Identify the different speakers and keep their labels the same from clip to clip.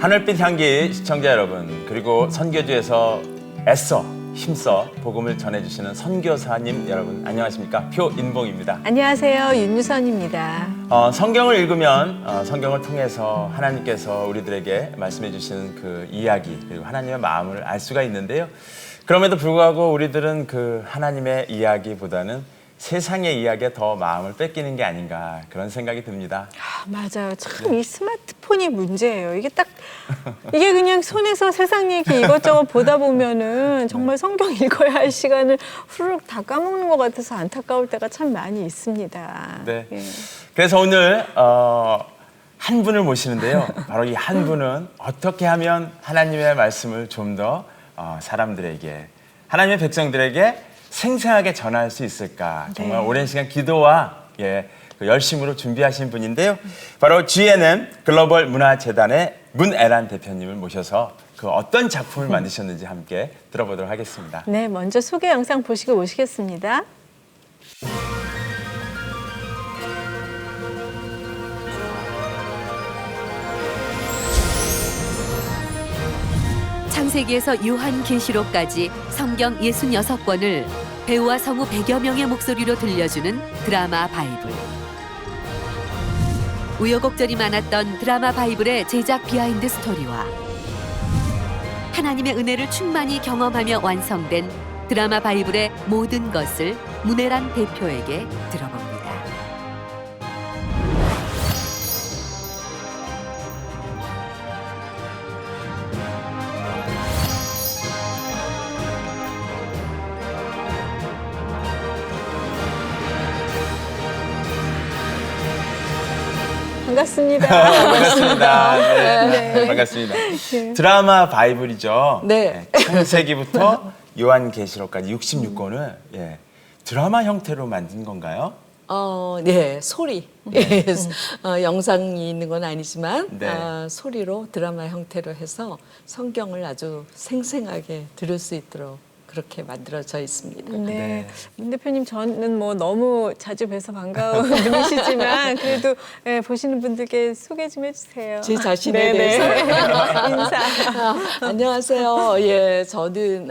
Speaker 1: 하늘빛 향기 시청자 여러분, 그리고 선교주에서 애써 힘써 복음을 전해주시는 선교사님 여러분, 안녕하십니까? 표인봉입니다.
Speaker 2: 안녕하세요, 윤유선입니다.
Speaker 1: 성경을 읽으면 성경을 통해서 하나님께서 우리들에게 말씀해 주시는 그 이야기, 그리고 하나님의 마음을 알 수가 있는데요. 그럼에도 불구하고 우리들은 그 하나님의 이야기보다는 세상의 이야기에 더 마음을 뺏기는 게 아닌가, 그런 생각이 듭니다.
Speaker 2: 맞아요. 참 이 스마트폰이 문제예요. 이게 그냥 손에서 세상 얘기 이것저것 보다 보면은 정말 성경 읽어야 할 시간을 후루룩 다 까먹는 것 같아서 안타까울 때가 참 많이 있습니다.
Speaker 1: 네.
Speaker 2: 예.
Speaker 1: 그래서 오늘 한 분을 모시는데요. 바로 이 한 분은 어떻게 하면 하나님의 말씀을 좀 더 사람들에게, 하나님의 백성들에게 생생하게 전할 수 있을까? 정말
Speaker 2: 네.
Speaker 1: 오랜 시간 기도와 그 열심으로 준비하신 분인데요. 바로 GNM 글로벌 문화재단의 문애란 대표님을 모셔서 그 어떤 작품을 만드셨는지 함께 들어보도록 하겠습니다.
Speaker 2: 네, 먼저 소개 영상 보시고 오시겠습니다.
Speaker 3: 창세기에서 요한계시록까지 성경 66권을 배우와 성우 100여 명의 목소리로 들려주는 드라마 바이블. 우여곡절이 많았던 드라마 바이블의 제작 비하인드 스토리와 하나님의 은혜를 충만히 경험하며 완성된 드라마 바이블의 모든 것을 문애란 대표에게 들어봅니다.
Speaker 2: 반갑습니다.
Speaker 1: 반갑습니다. 네.
Speaker 2: 네.
Speaker 1: 반갑습니다. 드라마 바이블이죠.
Speaker 4: 네.
Speaker 1: 창세기부터 요한계시록까지 66권을 드라마 형태로 만든 건가요?
Speaker 4: 네, 소리. 영상이 있는 건 아니지만
Speaker 1: 네.
Speaker 4: 소리로 드라마 형태로 해서 성경을 아주 생생하게 들을 수 있도록 그렇게 만들어져 있습니다.
Speaker 2: 네. 문 대표님, 저는 뭐 너무 자주 뵈서 반가운 분이시지만 그래도 보시는 분들께 소개 좀 해주세요.
Speaker 4: 제 자신에
Speaker 2: 네네.
Speaker 4: 대해서
Speaker 2: 인사.
Speaker 4: 안녕하세요. 예, 저는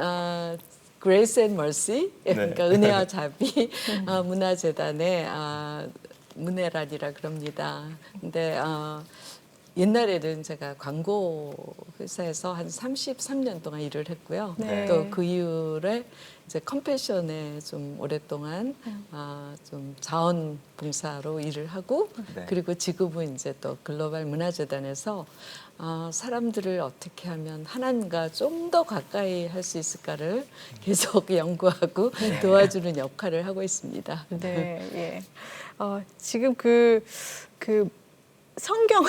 Speaker 4: Grace and Mercy,
Speaker 1: 네.
Speaker 4: 그러니까 은혜와 자비 문화재단의 문애란이라 그럽니다. 근데 옛날에는 제가 광고 회사에서 한 33년 동안 일을 했고요.
Speaker 2: 네.
Speaker 4: 또 그 이후에 이제 컴패션에 좀 오랫동안 좀 자원봉사로 일을 하고
Speaker 1: 네.
Speaker 4: 그리고 지금은 이제 또 글로벌 문화재단에서 사람들을 어떻게 하면 하나님과 좀 더 가까이 할 수 있을까를 계속 연구하고 도와주는 역할을 하고 있습니다.
Speaker 2: 네, 예. 지금 그 성경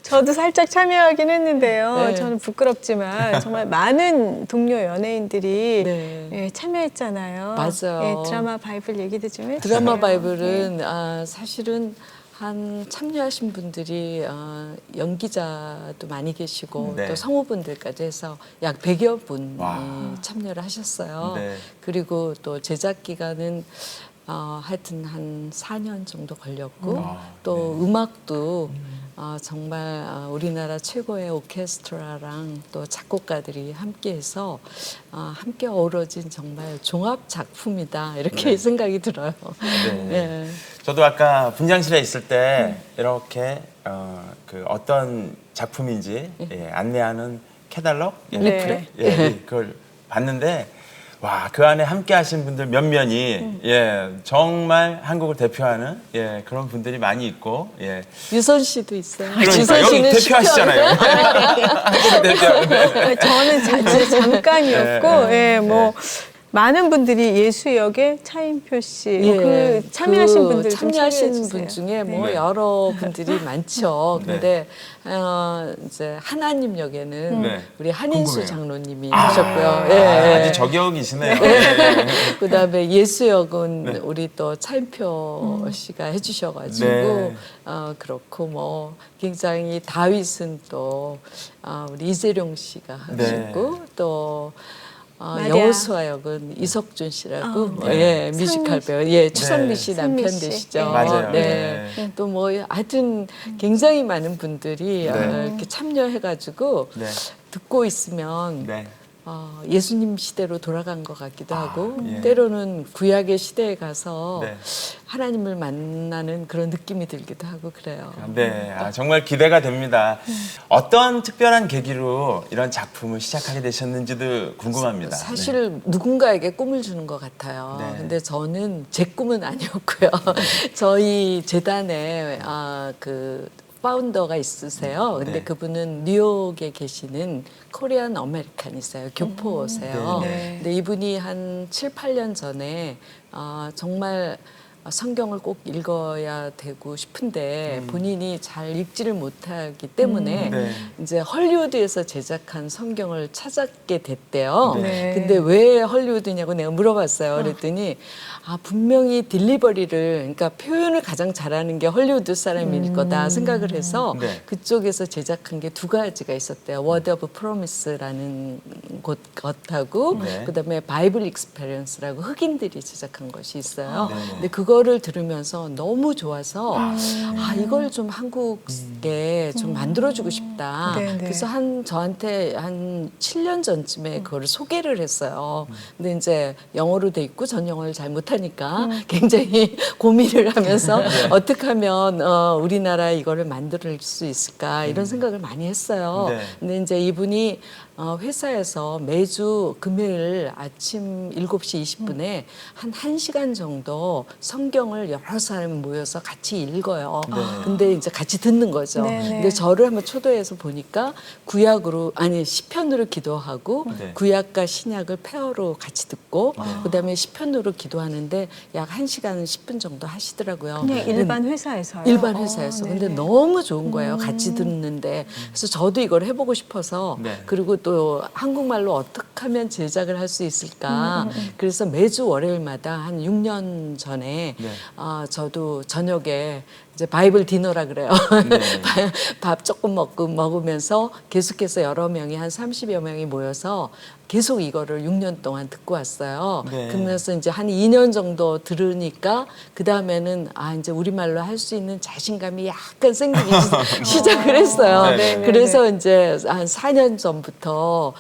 Speaker 2: 저도 살짝 참여하긴 했는데요.
Speaker 4: 네.
Speaker 2: 저는 부끄럽지만 정말 많은 동료 연예인들이
Speaker 4: 네.
Speaker 2: 참여했잖아요.
Speaker 4: 맞아요.
Speaker 2: 예, 드라마 바이블 얘기도 좀 해주세요.
Speaker 4: 드라마 바이블은 사실은 한 참여하신 분들이 연기자도 많이 계시고
Speaker 1: 네.
Speaker 4: 또 성우분들까지 해서 약 100여 분이
Speaker 1: 와.
Speaker 4: 참여를 하셨어요.
Speaker 1: 네.
Speaker 4: 그리고 또 제작 기간은 하여튼 한 4년 정도 걸렸고 또 음악도 정말 우리나라 최고의 오케스트라랑 또 작곡가들이 함께해서 함께 어우러진 정말 종합 작품이다 이렇게 생각이 들어요.
Speaker 1: 네.
Speaker 4: 네.
Speaker 1: 저도 아까 분장실에 있을 때 이렇게 그 어떤 작품인지 안내하는 캐달럭,
Speaker 2: 네.
Speaker 1: 그걸 봤는데, 와, 그 안에 함께 하신 분들 몇몇이 정말 한국을 대표하는 그런 분들이 많이 있고,
Speaker 4: 유선 씨도 있어요.
Speaker 1: 그러니까
Speaker 4: 유선
Speaker 1: 여기
Speaker 4: 씨는
Speaker 1: 대표하시잖아요. 한국을 대표.
Speaker 2: 저는 진짜 잠깐이었고, 뭐 많은 분들이 예수역의 차인표 씨, 그 참여하신 분들 좀
Speaker 4: 참여하신
Speaker 2: 소개해
Speaker 4: 분
Speaker 2: 주세요.
Speaker 4: 중에 뭐
Speaker 1: 네.
Speaker 4: 여러 분들이 많죠.
Speaker 1: 네.
Speaker 4: 근데 이제 하나님 역에는
Speaker 1: 네.
Speaker 4: 우리 한인수
Speaker 1: 궁금해요.
Speaker 4: 장로님이 하셨고요.
Speaker 1: 아주 저격이시네요.
Speaker 4: 그다음에 예수 역은
Speaker 1: 네.
Speaker 4: 우리 또 차인표 씨가 해주셔가지고
Speaker 1: 네.
Speaker 4: 그렇고 뭐 굉장히 다윗은 또 우리 이재룡 씨가 하시고
Speaker 1: 네.
Speaker 4: 또
Speaker 2: 마리아.
Speaker 4: 여호수아 역은 이석준 씨라고
Speaker 1: 네.
Speaker 4: 예, 뮤지컬 배우, 예, 추선미 씨
Speaker 2: 선미
Speaker 4: 남편
Speaker 2: 씨.
Speaker 4: 되시죠.
Speaker 2: 네.
Speaker 1: 맞아요.
Speaker 4: 네.
Speaker 1: 네.
Speaker 4: 또 뭐 하여튼 굉장히 많은 분들이
Speaker 1: 네.
Speaker 4: 이렇게 참여해가지고
Speaker 1: 네.
Speaker 4: 듣고 있으면
Speaker 1: 네.
Speaker 4: 예수님 시대로 돌아간 것 같기도 하고
Speaker 1: 예.
Speaker 4: 때로는 구약의 시대에 가서
Speaker 1: 네.
Speaker 4: 하나님을 만나는 그런 느낌이 들기도 하고 그래요.
Speaker 1: 네, 정말 기대가 됩니다. 어떤 특별한 계기로 이런 작품을 시작하게 되셨는지도 궁금합니다.
Speaker 4: 사실 누군가에게 꿈을 주는 것 같아요.
Speaker 1: 네.
Speaker 4: 근데 저는 제 꿈은 아니었고요. 저희 재단에 그 파운더가 있으세요. 근데
Speaker 1: 네.
Speaker 4: 그분은 뉴욕에 계시는 코리안 아메리칸이세요. 교포세요.
Speaker 1: 네.
Speaker 4: 근데 이분이 한 7, 8년 전에 정말 성경을 꼭 읽어야 되고 싶은데 본인이 잘 읽지를 못하기 때문에
Speaker 1: 네.
Speaker 4: 이제 헐리우드에서 제작한 성경을 찾게 됐대요.
Speaker 2: 네.
Speaker 4: 근데 왜 헐리우드냐고 내가 물어봤어요. 그랬더니 분명히 딜리버리를, 그러니까 표현을 가장 잘하는 게 헐리우드 사람일 거다 생각을 해서
Speaker 1: 네.
Speaker 4: 그쪽에서 제작한 게 두 가지가 있었대요. Word of Promise라는 것하고
Speaker 1: 네.
Speaker 4: 그다음에 바이블 익스페리언스라고 흑인들이 제작한 것이 있어요.
Speaker 1: 네.
Speaker 4: 근데 그거를 들으면서 너무 좋아서 이걸 좀 한국에 좀 만들어주고 싶다.
Speaker 2: 네, 네.
Speaker 4: 그래서 저한테 한 7년 전쯤에 그거를 소개를 했어요. 근데 이제 영어로 돼 있고 전 영어를 잘 못하니까 굉장히 고민을 하면서 어떻게 하면 우리나라 이거를 만들 수 있을까 이런 생각을 많이 했어요.
Speaker 1: 네.
Speaker 4: 근데 이제 이분이 회사에서 매주 금요일 아침 7시 20분에 한 1시간 정도 성경을 여러 사람이 모여서 같이 읽어요. 근데 이제 같이 듣는 거죠.
Speaker 2: 네네.
Speaker 4: 근데 저를 한번 초대해서 보니까 시편으로 기도하고
Speaker 1: 네.
Speaker 4: 구약과 신약을 페어로 같이 듣고 그다음에 시편으로 기도하는데 약 1시간 10분 정도 하시더라고요.
Speaker 2: 그냥 일반 회사에서요?
Speaker 4: 일반 회사에서.
Speaker 2: 네네.
Speaker 4: 근데 너무 좋은 거예요. 같이 듣는데. 그래서 저도 이걸 해보고 싶어서
Speaker 1: 네.
Speaker 4: 그리고 또 한국말로 어떻게 하면 제작을 할 수 있을까. 그래서 매주 월요일마다 한 6년 전에
Speaker 1: 네.
Speaker 4: 저도 저녁에 이제 바이블 디너라 그래요.
Speaker 1: 네.
Speaker 4: 밥 조금 먹으면서 계속해서 여러 명이 한 30여 명이 모여서 계속 이거를 6년 동안 듣고 왔어요.
Speaker 1: 네.
Speaker 4: 그러면서 이제 한 2년 정도 들으니까 그 다음에는 이제 우리말로 할 수 있는 자신감이 약간 생기기 시작을 했어요.
Speaker 1: 네, 네.
Speaker 4: 그래서 이제 한 4년 전부터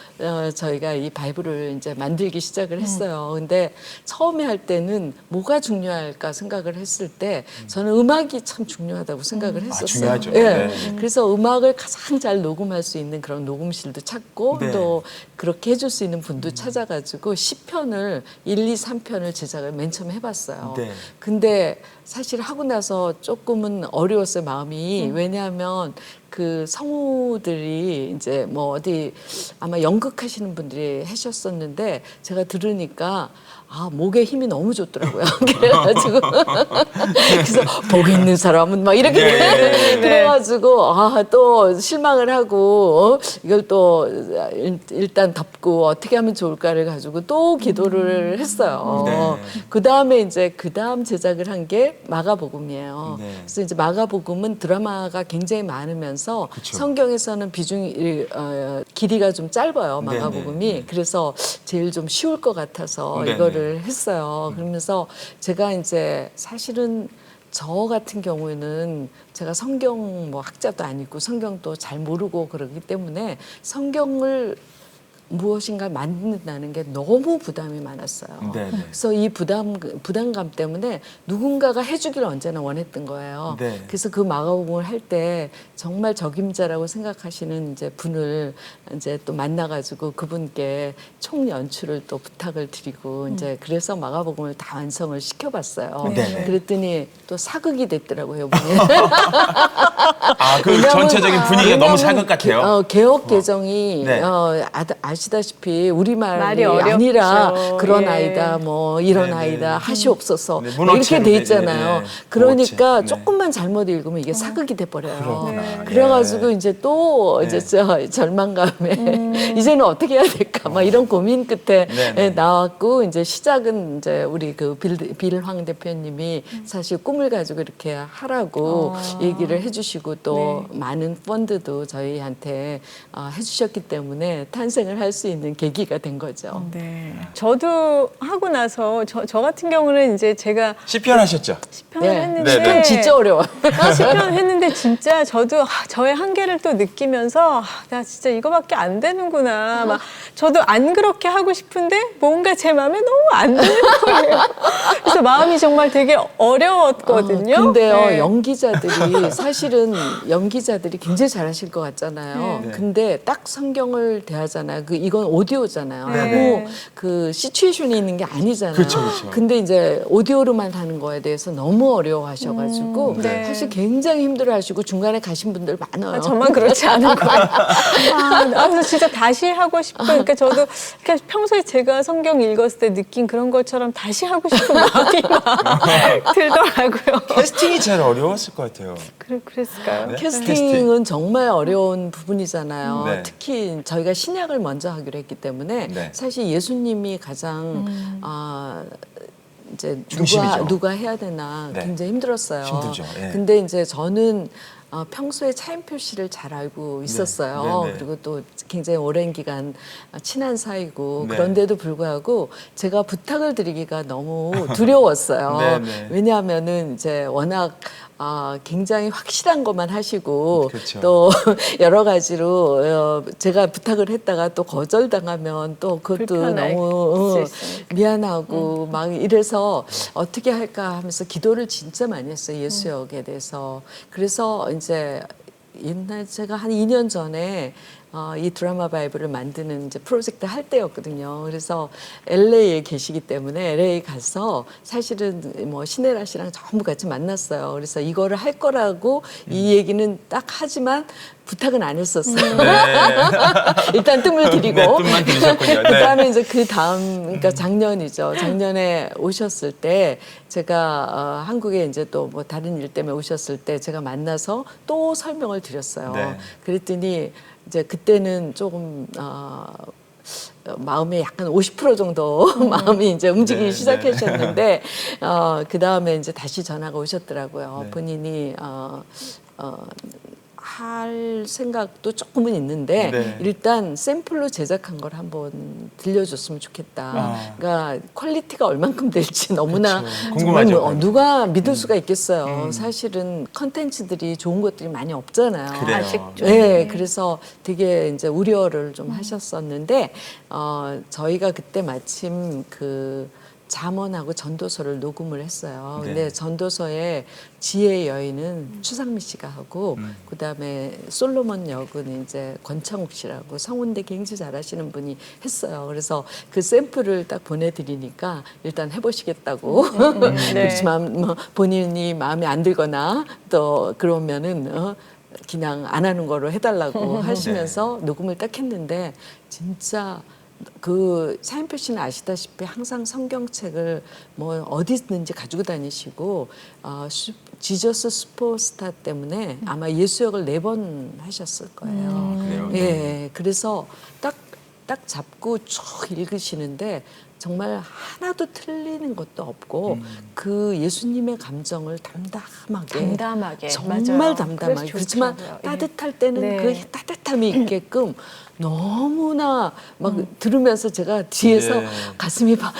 Speaker 4: 저희가 이 바이블을 이제 만들기 시작을 했어요. 근데 처음에 할 때는 뭐가 중요할까 생각을 했을 때 저는 음악이 참 중요하다고 생각을 했었어요.
Speaker 1: 중요하죠.
Speaker 4: 예.
Speaker 1: 네.
Speaker 4: 그래서 음악을 가장 잘 녹음할 수 있는 그런 녹음실도 찾고
Speaker 1: 네.
Speaker 4: 또 그렇게 해줄 수 있는 분도 찾아가지고 시편을 1, 2, 3편을 제작을 맨 처음 해봤어요.
Speaker 1: 네.
Speaker 4: 근데 사실 하고 나서 조금은 어려웠어요, 마음이. 왜냐하면 그 성우들이 이제 뭐 어디 아마 연극하시는 분들이 하셨었는데 제가 들으니까 목에 힘이 너무 좋더라고요. 그래가지고 그래서 복 있는 사람은 막 이렇게
Speaker 1: 네.
Speaker 4: 그래가지고 또 실망을 하고 이걸 또 일단 덮고 어떻게 하면 좋을까를 가지고 또 기도를 했어요.
Speaker 1: 네.
Speaker 4: 그 다음에 이제 그 다음 제작을 한 게 마가복음이에요.
Speaker 1: 네.
Speaker 4: 그래서 이제 마가복음은 드라마가 굉장히 많으면서
Speaker 1: 그쵸.
Speaker 4: 성경에서는 비중이 길이가 좀 짧아요. 마가복음이.
Speaker 1: 네.
Speaker 4: 그래서 제일 좀 쉬울 것 같아서
Speaker 1: 네,
Speaker 4: 이거를 했어요. 그러면서 제가 이제 사실은 저 같은 경우에는 제가 성경 학자도 아니고 성경도 잘 모르고 그러기 때문에 성경을 무엇인가 만든다는 게 너무 부담이 많았어요.
Speaker 1: 네, 네.
Speaker 4: 그래서 이 부담감 때문에 누군가가 해주기를 언제나 원했던 거예요.
Speaker 1: 네.
Speaker 4: 그래서 그 마가복음을 할 때 정말 적임자라고 생각하시는 이제 분을 이제 또 만나가지고 그분께 총 연출을 또 부탁을 드리고 이제 그래서 마가복음을 다 완성을 시켜봤어요.
Speaker 1: 네.
Speaker 4: 그랬더니 또 사극이 됐더라고요, 분이.
Speaker 1: 그
Speaker 4: 왜냐면-
Speaker 1: 전체적인 분위기가 너무
Speaker 4: 왜냐면
Speaker 1: 사극 같아요.
Speaker 4: 개혁 개정이
Speaker 1: 네.
Speaker 4: 아시다시피 우리말이
Speaker 2: 말이 어렵죠.
Speaker 4: 아니라 그런
Speaker 2: 예.
Speaker 4: 아이다, 이런
Speaker 1: 네, 네.
Speaker 4: 아이다, 하시옵소서
Speaker 1: 네,
Speaker 4: 이렇게
Speaker 1: 문어체로
Speaker 4: 돼
Speaker 1: 돼,
Speaker 4: 있잖아요.
Speaker 1: 네.
Speaker 4: 그러니까
Speaker 1: 문어체. 네.
Speaker 4: 조금만 잘못 읽으면 이게 사극이 돼버려요.
Speaker 1: 그렇구나.
Speaker 4: 그래가지고
Speaker 1: 예.
Speaker 4: 이제 또
Speaker 1: 네.
Speaker 4: 이제 저 절망감에 이제는 어떻게 해야 될까 막 이런 고민 끝에
Speaker 1: 네, 네.
Speaker 4: 나왔고 이제 시작은 이제 우리 그 빌황 대표님이 사실 꿈을 가지고 이렇게 하라고 얘기를 해주시고 또 많은 펀드도 저희한테 해주셨기 때문에 탄생을 할 수 있는 계기가 된 거죠.
Speaker 2: 네. 저도 하고 나서 저 같은 경우는 이제 제가
Speaker 1: 시편 하셨죠?
Speaker 2: 시편을
Speaker 4: 네.
Speaker 2: 했는데
Speaker 1: 네, 네.
Speaker 4: 진짜 어려워.
Speaker 2: 시편 했는데 진짜 저도 저의 한계를 또 느끼면서 나 진짜 이거밖에 안 되는구나. 막 저도 안 그렇게 하고 싶은데 뭔가 제 마음에 너무 안 드는 거예요. 그래서 마음이 정말 되게 어려웠거든요.
Speaker 4: 근데요,
Speaker 2: 네.
Speaker 4: 연기자들이 사실은 연기자들이 굉장히 잘하실 것 같잖아요.
Speaker 1: 네.
Speaker 4: 근데 딱 성경을 대하잖아요. 이건 오디오잖아요.
Speaker 2: 네.
Speaker 4: 아무 그 시츄에이션이 있는 게 아니잖아요.
Speaker 1: 그렇죠, 그렇죠.
Speaker 4: 근데 이제 오디오로만 하는 거에 대해서 너무 어려워하셔가지고
Speaker 2: 네.
Speaker 4: 사실 굉장히 힘들어하시고 중간에 가신 분들 많아요.
Speaker 2: 저만 그렇지 않은 거예요. 그래서 진짜 다시 하고 싶은, 그러니까 저도 그러니까 평소에 제가 성경 읽었을 때 느낀 그런 것처럼 다시 하고 싶은 마음이 막 들더라고요.
Speaker 1: 캐스팅이 제일 어려웠을 것 같아요.
Speaker 2: 그랬을까요?
Speaker 1: 네?
Speaker 4: 캐스팅은 정말 어려운 부분이잖아요.
Speaker 1: 네.
Speaker 4: 특히 저희가 신약을 먼저 하기로 했기 때문에
Speaker 1: 네.
Speaker 4: 사실 예수님이 가장 이제
Speaker 1: 중심이죠.
Speaker 4: 누가 해야 되나
Speaker 1: 네.
Speaker 4: 굉장히 힘들었어요.
Speaker 1: 힘들죠. 예.
Speaker 4: 근데 이제 저는 평소에 차인표 씨를 잘 알고 있었어요.
Speaker 1: 네, 네.
Speaker 4: 그리고 또 굉장히 오랜 기간 친한 사이고
Speaker 1: 네.
Speaker 4: 그런데도 불구하고 제가 부탁을 드리기가 너무 두려웠어요.
Speaker 1: 네, 네.
Speaker 4: 왜냐하면은 이제 워낙 굉장히 확실한 것만 하시고
Speaker 1: 그렇죠.
Speaker 4: 또 여러 가지로 제가 부탁을 했다가 또 거절당하면 또 그것도
Speaker 2: 불편할
Speaker 4: 너무
Speaker 2: 수 있으니까.
Speaker 4: 미안하고 막 이래서 어떻게 할까 하면서 기도를 진짜 많이 했어요. 예수역에 대해서. 그래서 이제 옛날 제가 한 2년 전에 이 드라마 바이블을 만드는 이제 프로젝트 할 때였거든요. 그래서 LA에 계시기 때문에 LA 가서 사실은 뭐 신혜라 씨랑 전부 같이 만났어요. 그래서 이거를 할 거라고 이 얘기는 딱 하지만 부탁은 안 했었어요. 일단 뜸을 들이고.
Speaker 1: 네, 뜸만 들이셨군요. 네.
Speaker 4: 그다음에 이제 그 다음 그러니까 작년이죠. 작년에 오셨을 때 제가 한국에 이제 또 뭐 다른 일 때문에 오셨을 때 제가 만나서 또 설명을 드렸어요.
Speaker 1: 네.
Speaker 4: 그랬더니 이제 그때는 조금 마음에 약간 50% 정도 마음이 이제 움직이기
Speaker 1: 네,
Speaker 4: 시작하셨는데 그 다음에 이제 다시 전화가 오셨더라고요.
Speaker 1: 네.
Speaker 4: 본인이 할 생각도 조금은 있는데
Speaker 1: 네.
Speaker 4: 일단 샘플로 제작한 걸 한번 들려줬으면 좋겠다. 그러니까 퀄리티가 얼만큼 될지 너무나
Speaker 1: 그렇죠.
Speaker 4: 정말
Speaker 1: 궁금하죠.
Speaker 4: 누가 믿을 수가 있겠어요. 사실은 컨텐츠들이 좋은 것들이 많이 없잖아요.
Speaker 1: 그래요.
Speaker 2: 아직 좀.
Speaker 4: 네, 그래서 되게 이제 우려를 좀 하셨었는데 저희가 그때 마침 그 잠언하고 전도서를 녹음을 했어요.
Speaker 1: 네.
Speaker 4: 근데 전도서의 지혜의 여인은 추상미 씨가 하고 그다음에 솔로몬 역은 이제 권창욱 씨라고 성운대 굉장히 잘하시는 분이 했어요. 그래서 그 샘플을 딱 보내드리니까 일단 해보시겠다고.
Speaker 2: 네.
Speaker 4: 그렇지만 뭐 본인이 마음에 안 들거나 또 그러면은 그냥 안 하는 거로 해달라고 하시면서 녹음을 딱 했는데 진짜 그 사인표 씨는 아시다시피 항상 성경책을 뭐 어디 있는지 가지고 다니시고 지저스 슈퍼스타 때문에 아마 예수역을 4번 하셨을 거예요.
Speaker 1: 그래요?
Speaker 4: 예, 그래서 딱 잡고 쭉 읽으시는데 정말 하나도 틀리는 것도 없고 그 예수님의 감정을 담담하게 정말
Speaker 2: 맞아요.
Speaker 4: 담담하게
Speaker 2: 그래서
Speaker 4: 그렇지만
Speaker 2: 좋더라고요.
Speaker 4: 따뜻할 때는
Speaker 2: 네.
Speaker 4: 그 따뜻함이 있게끔 너무나 막 들으면서 제가 뒤에서
Speaker 1: 예.
Speaker 4: 가슴이 막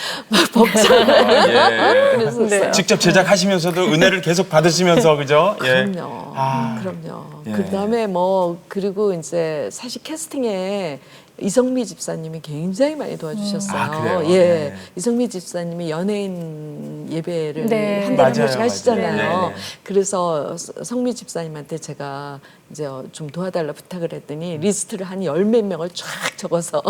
Speaker 4: 벅차요.
Speaker 1: 예.
Speaker 4: 그랬었어요.
Speaker 1: 직접 제작하시면서도 은혜를 계속 받으시면서 그죠? 예.
Speaker 4: 그럼요.
Speaker 1: 아.
Speaker 4: 그럼요.
Speaker 1: 예.
Speaker 4: 그다음에 뭐 그리고 이제 사실 캐스팅에 이성미 집사님이 굉장히 많이 도와주셨어요.
Speaker 1: 아, 그래요?
Speaker 4: 예,
Speaker 1: 네.
Speaker 4: 이성미 집사님이 연예인 예배를
Speaker 2: 네.
Speaker 4: 한 달에 한
Speaker 1: 맞아요,
Speaker 4: 번씩 하시잖아요.
Speaker 1: 맞아요. 네, 네.
Speaker 4: 그래서 성미 집사님한테 제가 이제 좀 도와달라 부탁을 했더니 리스트를 한 10몇 명을 쫙 적어서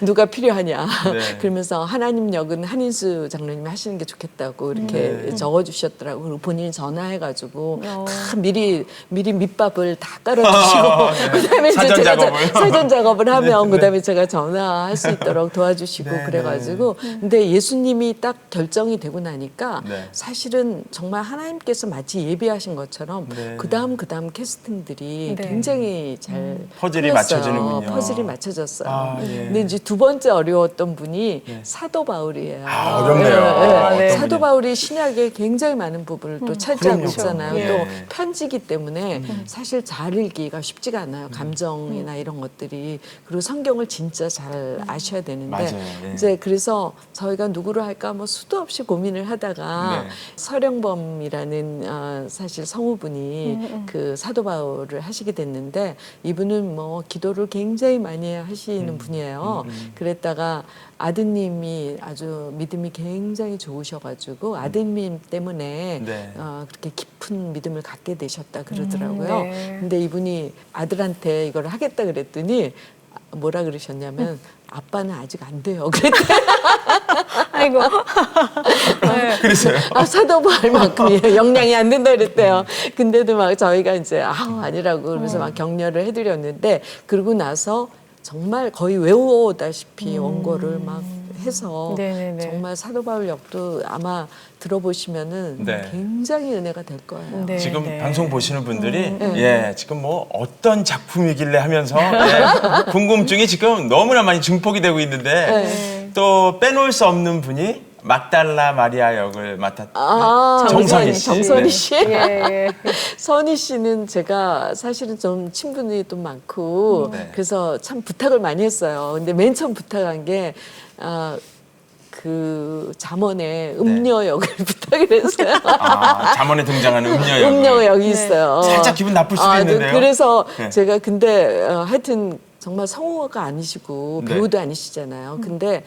Speaker 4: 누가 필요하냐.
Speaker 1: 네.
Speaker 4: 그러면서 하나님 역은 한인수 장로님이 하시는 게 좋겠다고 이렇게 적어주셨더라고요. 그리고 본인이 전화해가지고 다 미리 밑밥을 다 깔아주시고 그다음에 이제
Speaker 1: 사전
Speaker 4: 제가
Speaker 1: 작업을.
Speaker 4: 사전 작업을 하면 그다음에 제가 전화할 수 있도록 도와주시고
Speaker 1: 네,
Speaker 4: 그래가지고 근데 예수님이 딱 결정이 되고 나니까
Speaker 1: 네.
Speaker 4: 사실은 정말 하나님께서 마치 예비하신 것처럼
Speaker 1: 네.
Speaker 4: 그다음 캐스팅 캐스팅들이
Speaker 2: 네.
Speaker 4: 굉장히 잘
Speaker 1: 퍼즐이
Speaker 4: 풀렸어요.
Speaker 1: 맞춰지는군요.
Speaker 4: 퍼즐이 맞춰졌어요.
Speaker 1: 아, 예.
Speaker 4: 근데 이제 두 번째 어려웠던 분이 사도 바울이에요.
Speaker 1: 아, 어렵네요.
Speaker 2: 아, 네.
Speaker 4: 사도 바울이 신약에 굉장히 많은 부분을 또 차지하고
Speaker 1: 그럼요.
Speaker 4: 있잖아요.
Speaker 1: 예.
Speaker 4: 또 편지기 때문에 사실 잘 읽기가 쉽지가 않아요. 감정이나 이런 것들이. 그리고 성경을 진짜 잘 아셔야 되는데
Speaker 1: 맞아요. 예.
Speaker 4: 이제 그래서 저희가 누구로 할까 뭐 수도 없이 고민을 하다가
Speaker 1: 네.
Speaker 4: 서령범이라는 사실 성우분이 그 사도 바울을 하시게 됐는데 이분은 뭐 기도를 굉장히 많이 하시는 분이에요. 그랬다가 아드님이 아주 믿음이 굉장히 좋으셔가지고 아드님 때문에
Speaker 1: 네.
Speaker 4: 그렇게 깊은 믿음을 갖게 되셨다 그러더라고요.
Speaker 2: 네.
Speaker 4: 근데 이분이 아들한테 이걸 하겠다 그랬더니 뭐라 그러셨냐면 아빠는 아직 안 돼요. 그랬대.
Speaker 2: 아이고. 네.
Speaker 1: 그랬어요.
Speaker 4: 사도 바울만큼 역량이 안 된다 그랬대요. 근데도 막 저희가 이제 아니라고 그러면서 막 격려를 해드렸는데 그러고 나서 정말 거의 외워오다시피 원고를 막 해서
Speaker 2: 네네네.
Speaker 4: 정말 사도 바울 역도 아마 들어보시면은
Speaker 1: 네.
Speaker 4: 굉장히 은혜가 될 거예요.
Speaker 2: 네.
Speaker 1: 지금
Speaker 2: 네.
Speaker 1: 방송 보시는 분들이 예 지금 뭐 어떤 작품이길래 하면서 예, 궁금증이 지금 너무나 많이 증폭이 되고 있는데
Speaker 2: 네.
Speaker 1: 또 빼놓을 수 없는 분이 막달라 마리아 역을 맡았던 정선희 씨.
Speaker 4: 정선희 씨.
Speaker 2: 예, 예.
Speaker 4: 선희 씨는 제가 사실은 좀 친분이 또 많고
Speaker 1: 네.
Speaker 4: 그래서 참 부탁을 많이 했어요. 근데 맨 처음 부탁한 게 그 잠언의 음녀 역을 부탁을 했어요.
Speaker 1: 잠언에 등장하는 음녀 역.
Speaker 4: 음녀 역이 있어요.
Speaker 1: 살짝 기분 나쁠 수도 있는데요.
Speaker 4: 그래서
Speaker 1: 네.
Speaker 4: 제가 근데 하여튼 정말 성우가 아니시고
Speaker 1: 네.
Speaker 4: 배우도 아니시잖아요. 근데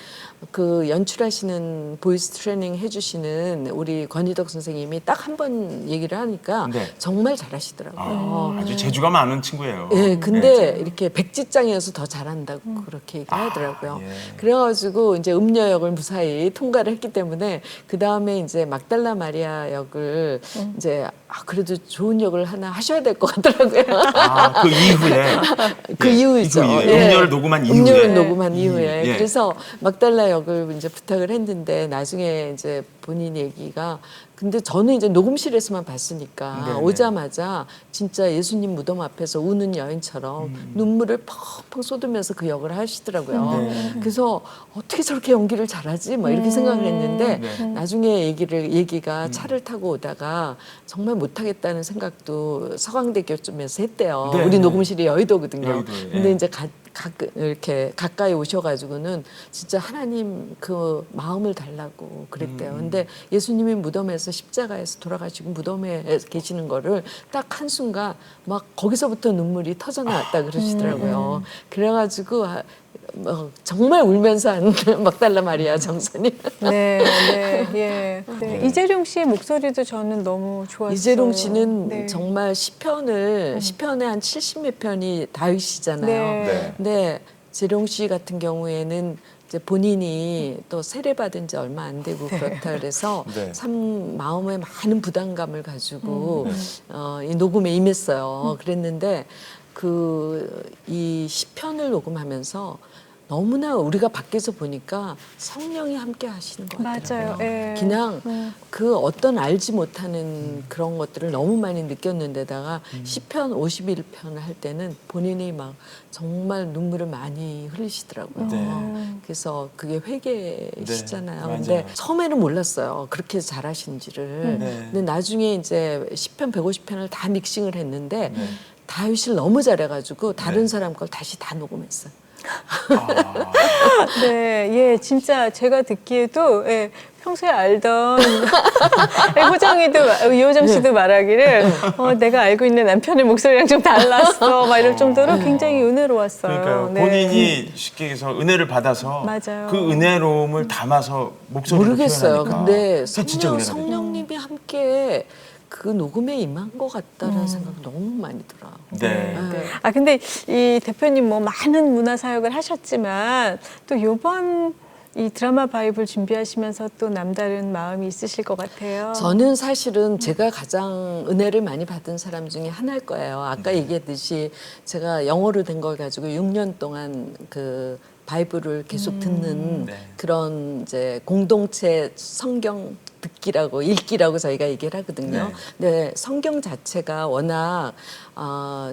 Speaker 4: 그 연출하시는 보이스 트레이닝 해주시는 우리 권희덕 선생님이 딱 한 번 얘기를 하니까
Speaker 1: 네.
Speaker 4: 정말 잘하시더라고요.
Speaker 1: 아주 재주가 많은 친구예요.
Speaker 4: 예, 근데 이렇게 백지장이어서 더 잘한다고 그렇게 얘기하더라고요.
Speaker 1: 예.
Speaker 4: 그래가지고 이제 음녀 역을 무사히 통과를 했기 때문에 그 다음에 이제 막달라 마리아 역을 이제 그래도 좋은 역을 하나 하셔야 될 것 같더라고요.
Speaker 1: 그 이후에
Speaker 4: 그 이후이죠.
Speaker 1: 음녀를 녹음한 이후에.
Speaker 4: 음녀를 녹음한 이후에.
Speaker 1: 예.
Speaker 4: 그래서 막달라 역을 이제 부탁을 했는데 나중에 이제 본인 얘기가 근데 저는 이제 녹음실에서만 봤으니까
Speaker 1: 네네.
Speaker 4: 오자마자 진짜 예수님 무덤 앞에서 우는 여인처럼 눈물을 펑펑 쏟으면서 그 역을 하시더라고요. 그래서 어떻게 저렇게 연기를 잘하지? 막 이렇게 생각을 했는데
Speaker 1: 네.
Speaker 4: 나중에 얘기가 차를 타고 오다가 정말 못하겠다는 생각도 서강대교쯤에서 했대요.
Speaker 1: 네,
Speaker 4: 우리
Speaker 1: 네.
Speaker 4: 녹음실이 여의도거든요.
Speaker 1: 여의도에,
Speaker 4: 근데
Speaker 1: 예.
Speaker 4: 이제 이렇게 가까이 오셔가지고는 진짜 하나님 그 마음을 달라고 그랬대요. 근데 예수님이 무덤에서 십자가에서 돌아가시고 무덤에 계시는 거를 딱 한순간 막 거기서부터 눈물이 터져나왔다 그러시더라고요. 그래가지고 정말 울면서 한 막달라 마리아 정선이.
Speaker 2: 네, 네, 예. 네. 이재룡 씨 목소리도 저는 너무 좋았어요.
Speaker 4: 이재룡 씨는
Speaker 2: 네.
Speaker 4: 정말 시편의 한 70몇 편이 다윗이잖아요.
Speaker 2: 네.
Speaker 4: 근데 재룡 씨 같은 경우에는 이제 본인이 또 세례받은 지 얼마 안 되고 그렇다 그래서
Speaker 1: 네.
Speaker 4: 참 마음에 많은 부담감을 가지고 이 녹음에 임했어요. 그랬는데 이 시편을 녹음하면서 너무나 우리가 밖에서 보니까 성령이 함께 하시는 것 같아요.
Speaker 2: 맞아요. 예.
Speaker 4: 그냥 그 어떤 알지 못하는 그런 것들을 너무 많이 느꼈는데다가 시편 51편 할 때는 본인이 막 정말 눈물을 많이 흘리시더라고요.
Speaker 1: 네.
Speaker 4: 그래서 그게 회개시잖아요.
Speaker 1: 네,
Speaker 4: 근데
Speaker 1: 맞아요.
Speaker 4: 처음에는 몰랐어요. 그렇게 잘하시는지를.
Speaker 1: 네.
Speaker 4: 근데 나중에 이제 시편 150편을 다 믹싱을 했는데
Speaker 1: 네.
Speaker 4: 다윗을 너무 잘해가지고 다른
Speaker 1: 네.
Speaker 4: 사람 걸 다시 다 녹음했어요.
Speaker 2: 네, 예, 진짜 제가 듣기에도 예, 평소에 알던 예, 호정이도 이호정 씨도 말하기를 내가 알고 있는 남편의 목소리랑 좀 달랐어, 막 이럴 정도로 굉장히 은혜로웠어요.
Speaker 1: 그러니까요.
Speaker 2: 네.
Speaker 1: 본인이 쉽게 얘기해서 은혜를 받아서
Speaker 2: 맞아요.
Speaker 1: 그 은혜로움을 담아서 목소리로
Speaker 4: 모르겠어요.
Speaker 1: 표현하니까.
Speaker 4: 근데
Speaker 1: 그게 진짜 은혜가 되죠.
Speaker 4: 성령님이 함께 그 녹음에 임한 것 같다는 생각이 너무 많이 들어요.
Speaker 1: 네.
Speaker 2: 아 근데 이 대표님 뭐 많은 문화 사역을 하셨지만 또 요번 이 드라마 바이블 준비하시면서 또 남다른 마음이 있으실 것 같아요.
Speaker 4: 저는 사실은 제가 가장 은혜를 많이 받은 사람 중에 하나일 거예요. 아까 얘기했듯이 제가 영어로 된 걸 가지고 6년 동안 바이블을 계속 듣는
Speaker 1: 네.
Speaker 4: 그런 이제 공동체 성경 듣기라고 읽기라고 저희가 얘기를 하거든요.
Speaker 1: 네.
Speaker 4: 근데 성경 자체가 워낙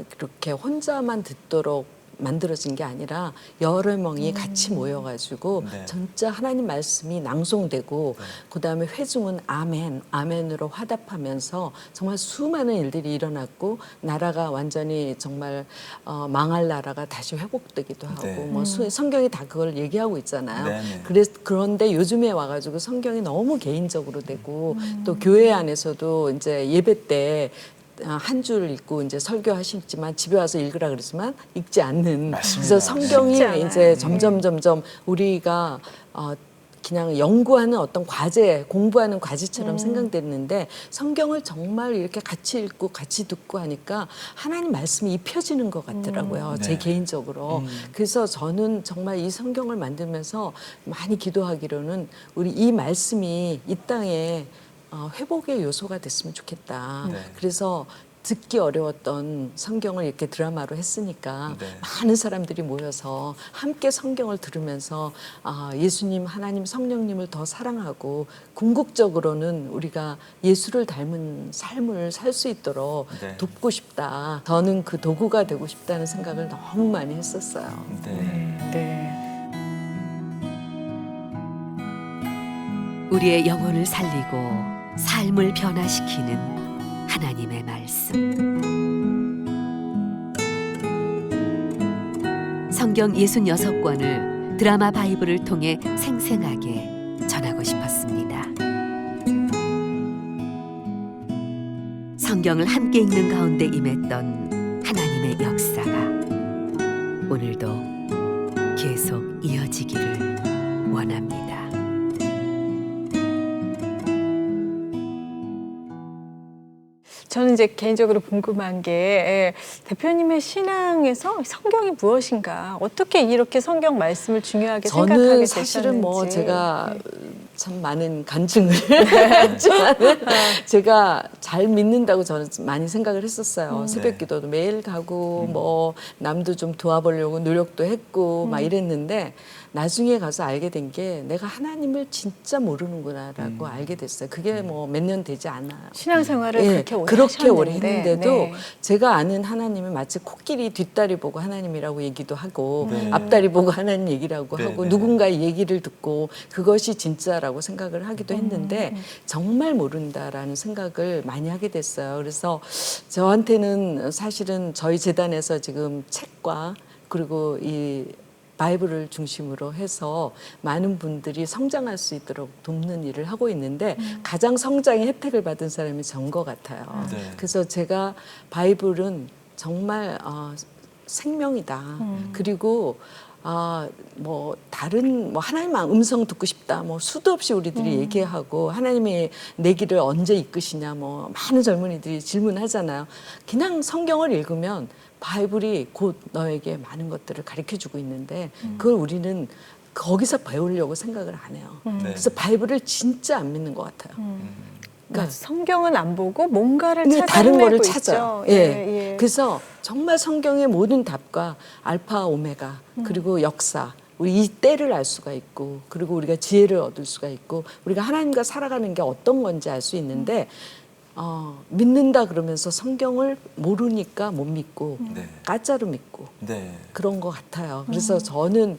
Speaker 4: 그렇게 혼자만 듣도록 만들어진 게 아니라 여러 명이 같이 모여가지고
Speaker 1: 네.
Speaker 4: 진짜 하나님 말씀이 낭송되고 그다음에 회중은 아멘, 아멘으로 화답하면서 정말 수많은 일들이 일어났고 나라가 완전히 정말 망할 나라가 다시 회복되기도 하고
Speaker 1: 네.
Speaker 4: 뭐 성경이 다 그걸 얘기하고 있잖아요.
Speaker 1: 네.
Speaker 4: 그런데 요즘에 와가지고 성경이 너무 개인적으로 되고 또 교회 안에서도 이제 예배 때 한 줄 읽고 이제 설교하시지만 집에 와서 읽으라 그러지만 읽지 않는
Speaker 1: 맞습니다.
Speaker 4: 그래서 성경이
Speaker 2: 쉽지 않아요.
Speaker 4: 이제 점점 우리가 그냥 연구하는 어떤 과제, 공부하는 과제처럼 생각됐는데 성경을 정말 이렇게 같이 읽고 같이 듣고 하니까 하나님 말씀이 입혀지는 것 같더라고요. 제
Speaker 1: 네.
Speaker 4: 개인적으로. 그래서 저는 정말 이 성경을 만들면서 많이 기도하기로는 우리 이 말씀이 이 땅에 회복의 요소가 됐으면 좋겠다.
Speaker 1: 네.
Speaker 4: 그래서 듣기 어려웠던 성경을 이렇게 드라마로 했으니까
Speaker 1: 네.
Speaker 4: 많은 사람들이 모여서 함께 성경을 들으면서 예수님, 하나님, 성령님을 더 사랑하고 궁극적으로는 우리가 예수를 닮은 삶을 살 수 있도록
Speaker 1: 네.
Speaker 4: 돕고 싶다. 저는 그 도구가 되고 싶다는 생각을 너무 많이 했었어요.
Speaker 1: 네.
Speaker 2: 네.
Speaker 3: 우리의 영혼을 살리고 삶을 변화시키는 하나님의 말씀. 성경 66권을 드라마 바이블을 통해 생생하게 전하고 싶었습니다. 성경을 함께 읽는 가운데 임했던 하나님의 역사가 오늘도 계속 이어지기를 원합니다.
Speaker 2: 저는 이제 개인적으로 궁금한 게 대표님의 신앙에서 성경이 무엇인가, 어떻게 이렇게 성경 말씀을 중요하게 생각하게
Speaker 4: 저는
Speaker 2: 되셨는지.
Speaker 4: 사실은 뭐 제가 참 많은 간증을 했지만 제가 잘 믿는다고 저는 많이 생각을 했었어요. 새벽 기도도 매일 가고 뭐 남도 좀 도와보려고 노력도 했고 막 이랬는데 나중에 가서 알게 된 게 내가 하나님을 진짜 모르는구나라고 알게 됐어요. 그게 뭐 몇 년 되지 않아요.
Speaker 2: 신앙생활을
Speaker 4: 예,
Speaker 2: 그렇게 오래
Speaker 4: 그렇게 오래
Speaker 2: 하셨는데,
Speaker 4: 했는데도
Speaker 2: 네.
Speaker 4: 제가 아는 하나님은 마치 코끼리 뒷다리 보고 하나님이라고 얘기도 하고
Speaker 1: 네.
Speaker 4: 앞다리 보고 하나님 얘기라고
Speaker 1: 네,
Speaker 4: 하고
Speaker 1: 네.
Speaker 4: 누군가의 얘기를 듣고 그것이 진짜라고 생각을 하기도 했는데 정말 모른다라는 생각을 많이 하게 됐어요. 그래서 저한테는 사실은 저희 재단에서 지금 책과 그리고 이 바이블을 중심으로 해서 많은 분들이 성장할 수 있도록 돕는 일을 하고 있는데 가장 성장의 혜택을 받은 사람이 전 것 같아요.
Speaker 1: 네.
Speaker 4: 그래서 제가 바이블은 정말 생명이다. 그리고 뭐 다른 뭐 하나님 음성 듣고 싶다. 뭐 수도 없이 우리들이 얘기하고 하나님이 내 길을 언제 이끄시냐. 뭐 많은 젊은이들이 질문하잖아요. 그냥 성경을 읽으면 바이블이 곧 너에게 많은 것들을 가르쳐주고 있는데 그걸 우리는 거기서 배우려고 생각을 안 해요.
Speaker 1: 네.
Speaker 4: 그래서 바이블을 진짜 안 믿는 것 같아요.
Speaker 2: 그러니까 성경은 안 보고 뭔가를
Speaker 4: 근데
Speaker 2: 찾아
Speaker 4: 다른 거를
Speaker 2: 헤매고
Speaker 4: 찾아요.
Speaker 2: 있죠.
Speaker 4: 예. 그래서 정말 성경의 모든 답과 알파 오메가 그리고 역사 우리 이 때를 알 수가 있고 그리고 우리가 지혜를 얻을 수가 있고 우리가 하나님과 살아가는 게 어떤 건지 알 수 있는데 믿는다 그러면서 성경을 모르니까 못 믿고
Speaker 1: 네.
Speaker 4: 가짜로 믿고
Speaker 1: 네.
Speaker 4: 그런 것 같아요. 그래서 저는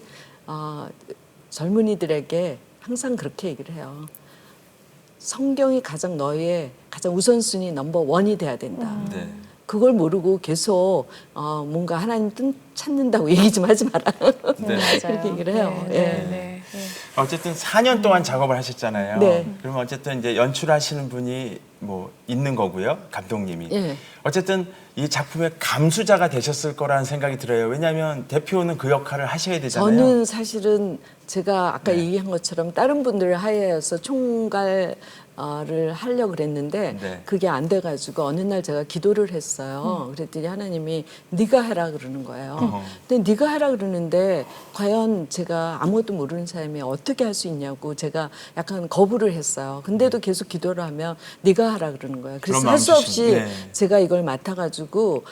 Speaker 4: 젊은이들에게 항상 그렇게 얘기를 해요. 성경이 가장 너의 가장 우선순위 넘버 원이 돼야 된다.
Speaker 1: 네.
Speaker 4: 그걸 모르고 계속 뭔가 하나님 뜻 찾는다고 얘기 좀 하지 마라.
Speaker 1: 네.
Speaker 2: 맞아요.
Speaker 4: 그렇게 얘기를 해요.
Speaker 2: 네,
Speaker 4: 예.
Speaker 2: 네, 네.
Speaker 1: 어쨌든 4년 동안 작업을 하셨잖아요.
Speaker 4: 네.
Speaker 1: 그러면 어쨌든 이제 연출하시는 분이 뭐 있는 거고요, 감독님이.
Speaker 4: 예.
Speaker 1: 어쨌든 이 작품의 감수자가 되셨을 거라는 생각이 들어요. 왜냐하면 대표는 그 역할을 하셔야 되잖아요.
Speaker 4: 저는 사실은 제가 아까
Speaker 1: 네.
Speaker 4: 얘기한 것처럼 다른 분들을 하야해서 총괄을 하려고 그랬는데
Speaker 1: 네.
Speaker 4: 그게 안 돼가지고 어느 날 제가 기도를 했어요. 그랬더니 하나님이 네가 해라 그러는 거예요.
Speaker 1: 어허.
Speaker 4: 근데 네가 해라 그러는데 과연 제가 아무것도 모르는 사람이 어떻게 할 수 있냐고 제가 약간 거부를 했어요. 근데도 계속 기도를 하면 네가 네가 하라 그러는 거예요. 그래서
Speaker 1: 그런
Speaker 4: 할 수
Speaker 1: 마음
Speaker 4: 없이
Speaker 1: 주신, 네.
Speaker 4: 제가 이걸 맡아가지고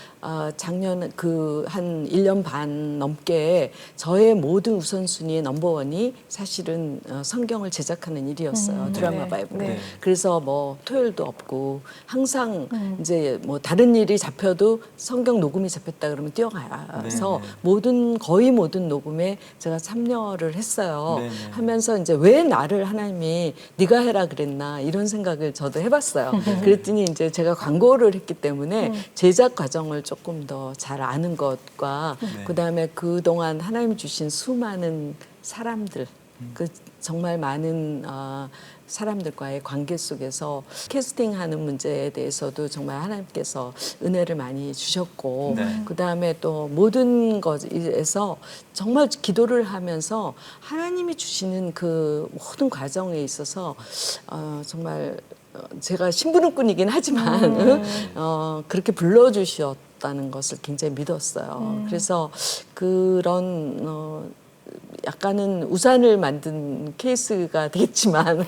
Speaker 4: 작년 그 한 1년 반 넘게 저의 모든 우선순위의 넘버원이 사실은 성경을 제작하는 일이었어요. 드라마
Speaker 2: 네.
Speaker 4: 바이블.
Speaker 2: 네.
Speaker 4: 그래서 뭐 토요일도 없고 항상 이제 뭐 다른 일이 잡혀도 성경 녹음이 잡혔다 그러면 뛰어가서 거의 모든 녹음에 제가 참여를 했어요.
Speaker 1: 네네.
Speaker 4: 하면서 이제 왜 나를 하나님이 네가 해라 그랬나 이런 생각을 저도 해봤어요. 그랬더니 이제 제가 광고를 했기 때문에 제작 과정을 조금 더 잘 아는 것과 그다음에 그동안 하나님이 주신 수많은 사람들 그 정말 많은 사람들과의 관계 속에서 캐스팅하는 문제에 대해서도 정말 하나님께서 은혜를 많이 주셨고 그다음에 또 모든 것에서 정말 기도를 하면서 하나님이 주시는 그 모든 과정에 있어서 정말 제가 심부름꾼이긴 하지만 그렇게 불러주셨다는 것을 굉장히 믿었어요. 그래서 그런 약간은 우산을 만든 케이스가 되겠지만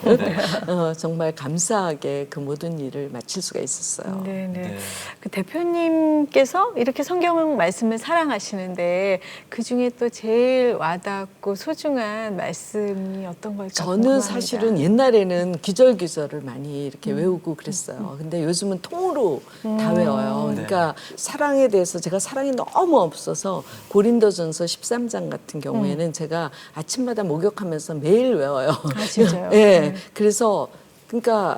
Speaker 4: 정말 감사하게 그 모든 일을 마칠 수가 있었어요.
Speaker 2: 네네.
Speaker 1: 네.
Speaker 2: 그 대표님께서 이렇게 성경 말씀을 사랑하시는데 그 중에 또 제일 와닿고 소중한 말씀이 어떤 걸까
Speaker 4: 저는
Speaker 2: 궁금합니다.
Speaker 4: 사실은 옛날에는 기절기절을 많이 이렇게 외우고 그랬어요. 근데 요즘은 통으로 다 외워요. 그러니까 사랑에 대해서 제가 사랑이 너무 없어서 고린도전서 13장 같은 경우에는 제가 아침마다 목욕하면서 매일 외워요.
Speaker 2: 아, 진짜요?
Speaker 4: 예. 그래서 그러니까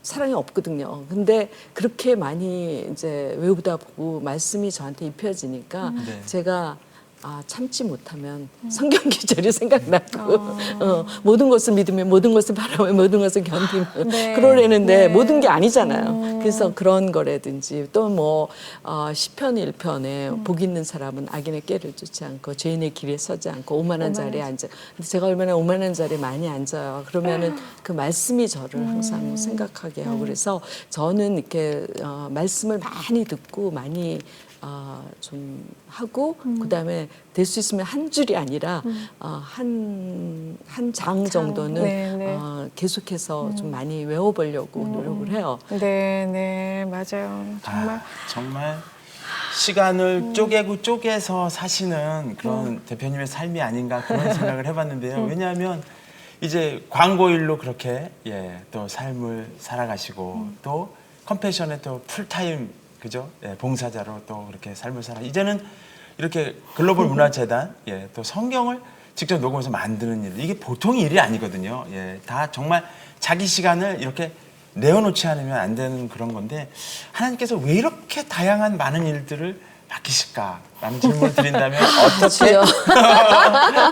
Speaker 4: 사랑이 없거든요. 근데 그렇게 많이 이제 외우다 보고 말씀이 저한테 입혀지니까 제가 참지 못하면 성경 기절이 생각나고 모든 것을 믿으면 모든 것을 바라며 모든 것을 견디면
Speaker 2: 네.
Speaker 4: 그러려는데
Speaker 2: 네.
Speaker 4: 모든 게 아니잖아요. 그래서 그런 거라든지 또 뭐 시편 1편에 복 있는 사람은 악인의 꾀를 쫓지 않고 죄인의 길에 서지 않고 오만한 자리에 앉아. 근데 제가 얼마나 오만한 자리에 많이 앉아요. 그러면은 그 말씀이 저를 항상 생각하게 하고 그래서 저는 이렇게 말씀을 많이 듣고 많이 좀 하고 그다음에 될 수 있으면 한 줄이 아니라 한 장 정도는
Speaker 2: 네네.
Speaker 4: 계속해서 좀 많이 외워보려고 노력을 해요.
Speaker 2: 네네 맞아요. 정말
Speaker 1: 정말 시간을 쪼개서 사시는 그런 대표님의 삶이 아닌가 그런 생각을 해봤는데요. 왜냐하면 이제 광고일로 그렇게 또 삶을 살아가시고 또 컴패션의 또 풀타임 그죠? 봉사자로 또 그렇게 삶을 살아. 이제는 이렇게 글로벌 문화재단 또 성경을 직접 녹음해서 만드는 일 이게 보통 일이 아니거든요. 다 정말 자기 시간을 이렇게 내어놓지 않으면 안 되는 그런 건데 하나님께서 왜 이렇게 다양한 많은 일들을 맡기실까라는 질문을 드린다면 어떻게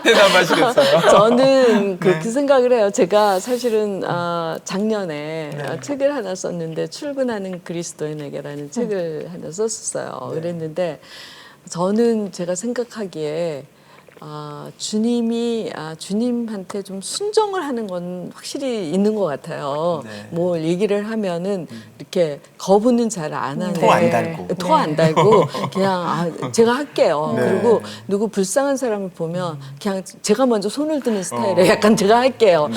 Speaker 1: 대답하시겠어요?
Speaker 4: 저는 그 생각을 해요. 제가 사실은 작년에 책을 하나 썼는데 출근하는 그리스도인에게라는 책을 하나 썼었어요. 그랬는데 저는 제가 생각하기에 주님한테 좀 순종을 하는 건 확실히 있는 것 같아요. 뭘 얘기를 하면은 이렇게 거부는 잘 안 하는.
Speaker 1: 토 안 달고.
Speaker 4: 토 안 달고 그냥 제가 할게요. 그리고 누구 불쌍한 사람을 보면 그냥 제가 먼저 손을 드는 스타일에 약간 제가 할게요.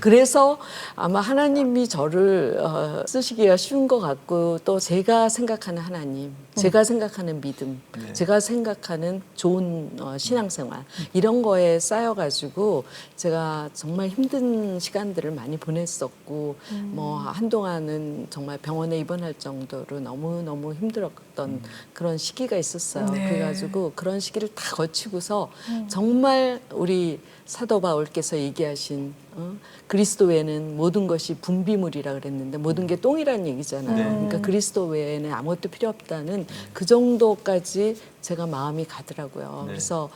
Speaker 4: 그래서 아마 하나님이 저를 쓰시기가 쉬운 것 같고 또 제가 생각하는 하나님, 제가 생각하는 믿음, 제가 생각하는 좋은 신앙생활 이런 거에 쌓여가지고 제가 정말 힘든 시간들을 많이 보냈었고 뭐 한동안은 정말 병원에 입원할 정도로 너무너무 힘들었던 그런 시기가 있었어요. 그래가지고 그런 시기를 다 거치고서 정말 우리 사도 바울께서 얘기하신 그리스도 외에는 모든 것이 분비물이라 그랬는데 모든 게 똥이라는 얘기잖아요. 그러니까 그리스도 외에는 아무것도 필요 없다는 그 정도까지 제가 마음이 가더라고요. 그래서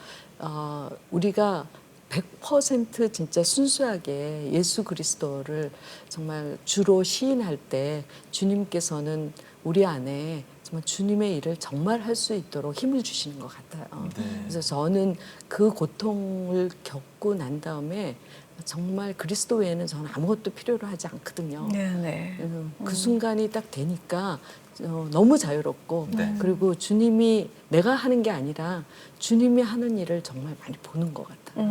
Speaker 4: 우리가 100% 진짜 순수하게 예수 그리스도를 정말 주로 시인할 때 주님께서는 우리 안에 정말 주님의 일을 정말 할 수 있도록 힘을 주시는 것 같아요. 그래서 저는 그 고통을 겪고 난 다음에 정말 그리스도 외에는 저는 아무것도 필요로 하지 않거든요. 그 순간이 딱 되니까 너무 자유롭고 그리고 주님이 내가 하는 게 아니라 주님이 하는 일을 정말 많이 보는 것 같아요.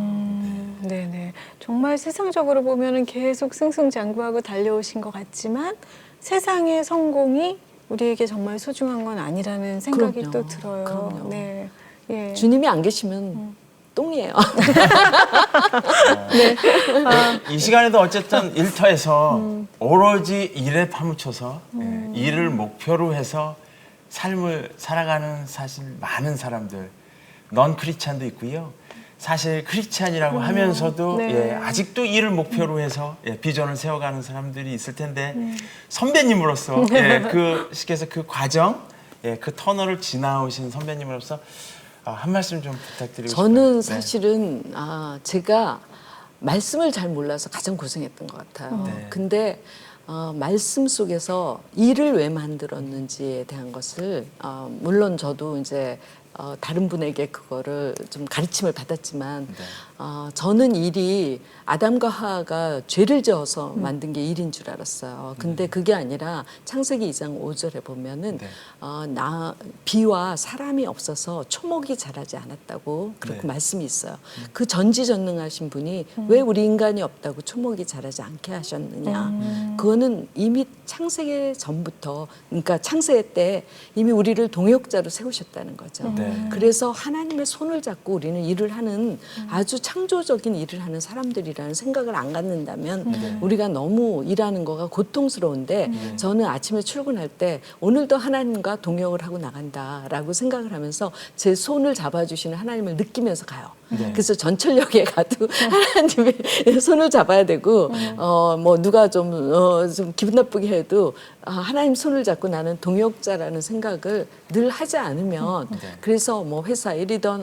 Speaker 2: 네네. 정말 세상적으로 보면은 계속 승승장구하고 달려오신 것 같지만 세상의 성공이 우리에게 정말 소중한 건 아니라는 생각이
Speaker 4: 그럼요.
Speaker 2: 또 들어요.
Speaker 4: 그럼요.
Speaker 2: 네. 예.
Speaker 4: 주님이 안 계시면 똥이에요.
Speaker 1: 이 시간에도 어쨌든 일터에서 오로지 일에 파묻혀서 일을 목표로 해서 삶을 살아가는 사실 많은 사람들, 넌 크리스찬도 있고요. 사실 크리스찬이라고 하면서도
Speaker 2: 네.
Speaker 1: 예, 아직도 일을 목표로 해서 예, 비전을 세워가는 사람들이 있을 텐데 선배님으로서 예, 그 시께서 그 과정, 예, 그 터널을 지나오신 선배님으로서 한 말씀 좀 부탁드리고 싶어요.
Speaker 4: 저는
Speaker 1: 네.
Speaker 4: 사실은 제가 말씀을 잘 몰라서 가장 고생했던 것 같아요.
Speaker 1: 네.
Speaker 4: 근데 말씀 속에서 일을 왜 만들었는지에 대한 것을 물론 저도 이제 다른 분에게 그거를 좀 가르침을 받았지만 저는 일이 아담과 하와가 죄를 지어서 만든 게 일인 줄 알았어요. 근데 그게 아니라 창세기 2장 5절에 보면은
Speaker 1: 네.
Speaker 4: 비와 사람이 없어서 초목이 자라지 않았다고 그렇게
Speaker 1: 네.
Speaker 4: 말씀이 있어요. 그 전지전능하신 분이 왜 우리 인간이 없다고 초목이 자라지 않게 하셨느냐. 그거는 이미 창세기 전부터 그러니까 창세 때 이미 우리를 동역자로 세우셨다는 거죠.
Speaker 1: 네.
Speaker 4: 그래서 하나님의 손을 잡고 우리는 일을 하는 아주 창조적인 일을 하는 사람들이라는 생각을 안 갖는다면 우리가 너무 일하는 거가 고통스러운데 저는 아침에 출근할 때 오늘도 하나님과 동역을 하고 나간다라고 생각을 하면서 제 손을 잡아주시는 하나님을 느끼면서 가요.
Speaker 1: 네.
Speaker 4: 그래서 전철역에 가도 하나님의 손을 잡아야 되고 뭐 누가 좀 기분 나쁘게 해도 하나님 손을 잡고 나는 동역자라는 생각을 늘 하지 않으면 그래서 뭐 회사 일이든